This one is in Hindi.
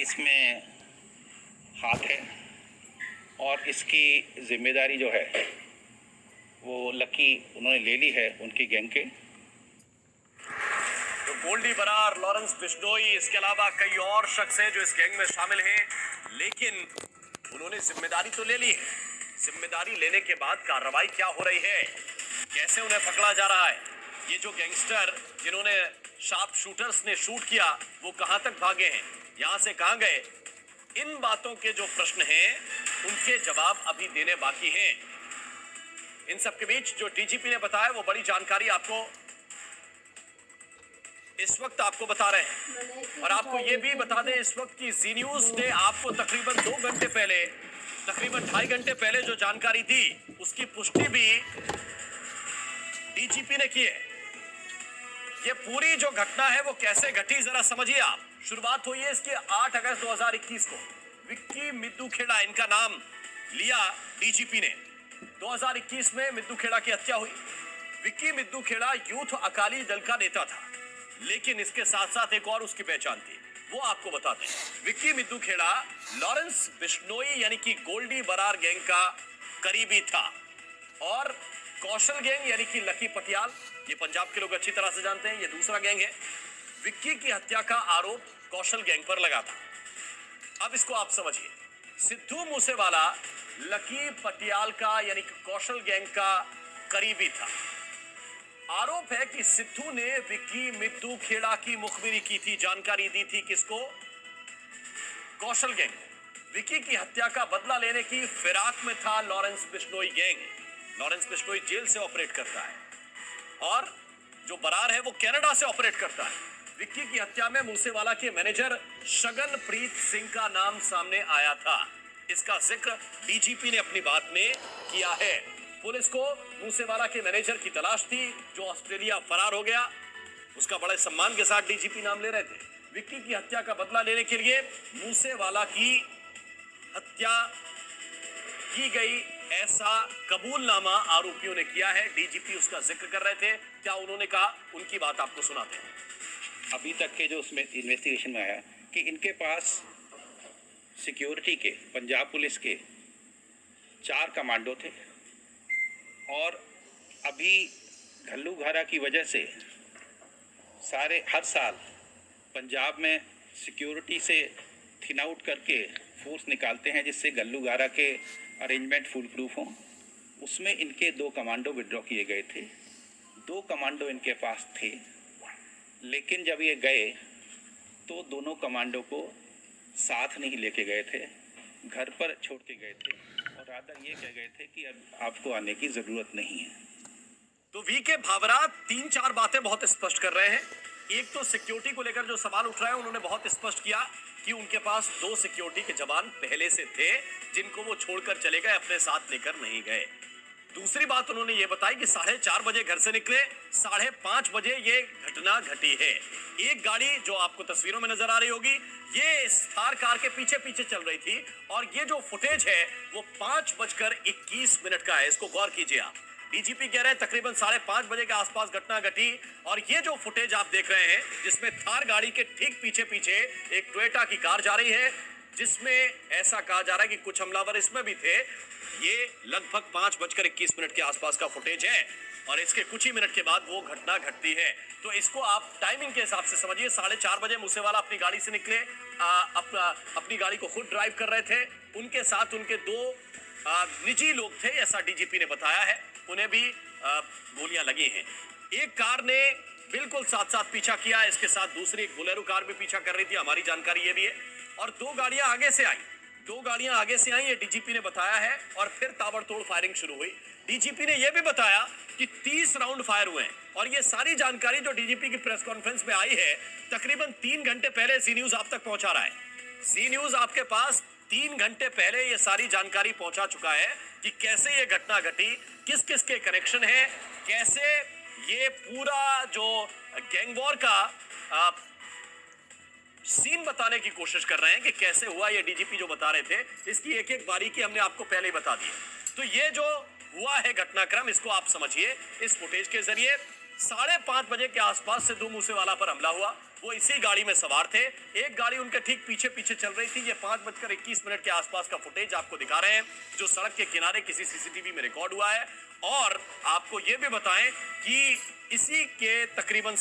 इसमें हाथ है और इसकी जिम्मेदारी जो है वो लकी उन्होंने ले ली है उनकी गैंग के। तो गोल्डी बरार, लॉरेंस बिश्नोई, इसके अलावा कई और शख्स हैं जो इस गैंग में शामिल हैं, लेकिन उन्होंने जिम्मेदारी तो ले ली है। जिम्मेदारी लेने के बाद कार्रवाई क्या हो रही है, कैसे उन्हें पकड़ा जा रहा है, ये जो गैंगस्टर जिन्होंने शार्प शूटर्स ने शूट किया वो कहां तक भागे हैं, यहां से कहां गए, इन बातों के जो प्रश्न हैं उनके जवाब अभी देने बाकी हैं। इन सब के बीच जो डीजीपी ने बताया वो बड़ी जानकारी आपको इस वक्त आपको बता रहे हैं। और आपको ये भी बता दें इस वक्त की जी न्यूज ने आपको तकरीबन 2 घंटे पहले, तकरीबन 2.5 घंटे पहले जो जानकारी दी उसकी पुष्टि भी डीजीपी ने की है। ये पूरी जो घटना है वो कैसे घटी जरा समझिए आप। शुरुआत हुई है इसकी 8 अगस्त 2021 को। विक्की मिद्दू खेड़ा इनका नाम लिया डीजीपी ने। 2021 में मिद्दू खेड़ा की हत्या हुई। विक्की मिद्दू खेड़ा यूथ अकाली दल का नेता था, लेकिन इसके साथ साथ एक और उसकी पहचान थी, वो आपको बताते हैं। विक्की मिद्दू खेड़ा लॉरेंस बिश्नोई यानी कि गोल्डी बरार गैंग का करीबी था और कौशल गैंग यानी कि लकी पटियाल, ये पंजाब के लोग अच्छी तरह से जानते हैं, ये दूसरा गैंग है। विक्की की हत्या का आरोप कौशल गैंग पर लगा था। अब इसको आप समझिए, सिद्धू मूसेवाला लकी पटियाल का यानी कि कौशल गैंग का करीबी था। आरोप है कि सिद्धू ने विक्की मिद्दू खेड़ा की मुखबिरी की थी, जानकारी दी थी किसको, कौशल गैंग। विक्की की हत्या का बदला लेने की फिराक में था Lawrence Bishnoi gang. Lawrence Bishnoi jail से ऑपरेट करता है और जो बरार है वो कनाडा से ऑपरेट करता है। विक्की की हत्या में मूसेवाला के मैनेजर शगनप्रीत सिंह का नाम सामने आया था। इसका जिक्र डीजीपी ने अपनी बात में किया है। पुलिस को मूसेवाला के मैनेजर की तलाश थी जो ऑस्ट्रेलिया फरार हो गया। उसका बड़े सम्मान के साथ डीजीपी नाम ले रहे थे। विक्की की हत्या का बदला लेने के लिए मूसेवाला की हत्या की गई ऐसा कबूलनामा आरोपियों ने किया है। डीजीपी उसका जिक्र कर रहे थे। क्या उन्होंने कहा, उनकी बात आपको सुनाते हैं। अभी तक के जो उसमें इन्वेस्टिगेशन में आया कि इनके पास सिक्योरिटी के, पंजाब पुलिस के 4 कमांडो थे और अभी घल्लूघारा की वजह से हर साल पंजाब में सिक्योरिटी से थिन आउट करके फोर्स निकालते हैं जिससे घल्लूघारा के अरेंजमेंट फुल प्रूफ हों। उसमें इनके 2 कमांडो विड्रॉ किए गए थे। 2 कमांडो इनके पास थे, लेकिन जब ये गए तो दोनों कमांडो को साथ नहीं लेके गए थे, घर पर छोड़ के गए थे और रादर ये कह गए थे कि अब आपको आने की ज़रूरत नहीं है। तो वी के भावरा 3-4 बातें बहुत स्पष्ट कर रहे हैं। एक तो सिक्योरिटी को लेकर जो सवाल उठ रहा है उन्होंने बहुत स्पष्ट किया कि उनके पास 2 सिक्योरिटी के जवान पहले से थे जिनको वो छोड़कर चले गए, अपने साथ लेकर नहीं गए। दूसरी बात उन्होंने ये बताई कि 4:30 बजे घर से निकले, 5:30 बजे ये घटना घटी है। एक गाड़ी जो आपको तस्वीरों में नजर आ रही होगी ये इस थार कार के पीछे पीछे चल रही थी और ये जो फुटेज है वो 5:21 का है। इसको गौर कीजिए आप। डीजीपी कह रहे हैं तकरीबन 5:30 बजे के आसपास घटना घटी और ये जो फुटेज आप देख रहे हैं जिसमें थार गाड़ी के ठीक पीछे पीछे एक टोयोटा की कार जा रही है जिसमें ऐसा कहा जा रहा है कि कुछ हमलावर इसमें भी थे। ये लगभग 5:21 के आसपास का फुटेज है और इसके कुछ ही मिनट के बाद वो घटना घटती है। तो इसको आप टाइमिंग के हिसाब से समझिए। 4:30 बजे मूसेवाला अपनी गाड़ी से निकले, अपनी गाड़ी को खुद ड्राइव कर रहे थे। उनके साथ उनके 2 निजी लोग थे, ऐसा डीजीपी ने बताया है। उन्हें भी गोलियां लगी हैं। एक कार ने बिल्कुल साथ साथ पीछा किया, इसके साथ दूसरी एक बोलेरो कार भी पीछा कर रही थी, हमारी जानकारी ये भी है। और 2 गाड़ियां आगे से आई, 2 गाड़ियां आगे से आई, ये डीजीपी ने बताया है। और फिर ताबड़तोड़ फायरिंग शुरू हुई। डीजीपी ने यह भी बताया कि 30 राउंड फायर हुए हैं और ये सारी जानकारी जो डीजीपी की प्रेस कॉन्फ्रेंस में आई है तकरीबन 3 घंटे पहले जी न्यूज आप तक पहुंचा रहा है। जी न्यूज आपके पास 3 घंटे पहले ये सारी जानकारी पहुंचा चुका है कि कैसे ये घटना घटी, किस किस के कनेक्शन है, कैसे ये पूरा जो गैंग वॉर का सीन बताने की कोशिश कर रहे हैं कि कैसे हुआ। ये डीजीपी जो बता रहे थे इसकी एक एक बारीकी हमने आपको पहले ही बता दी है। तो ये जो हुआ है घटनाक्रम इसको आप समझिए। इस फुटेज के जरिए 5:30 बजे के आसपास सिद्धू मूसेवाला पर हमला हुआ। वो इसी गाड़ी में सवार थे। एक गाड़ी उनके ठीक पीछे पीछे चल रही थी। ये 5:21 के आसपास का फुटेज आपको दिखा रहे हैं, जो सड़क के किनारे किसी सीसीटीवी में रिकॉर्ड हुआ है। और आपको ये भी बताएं कि इसी के तकरीबन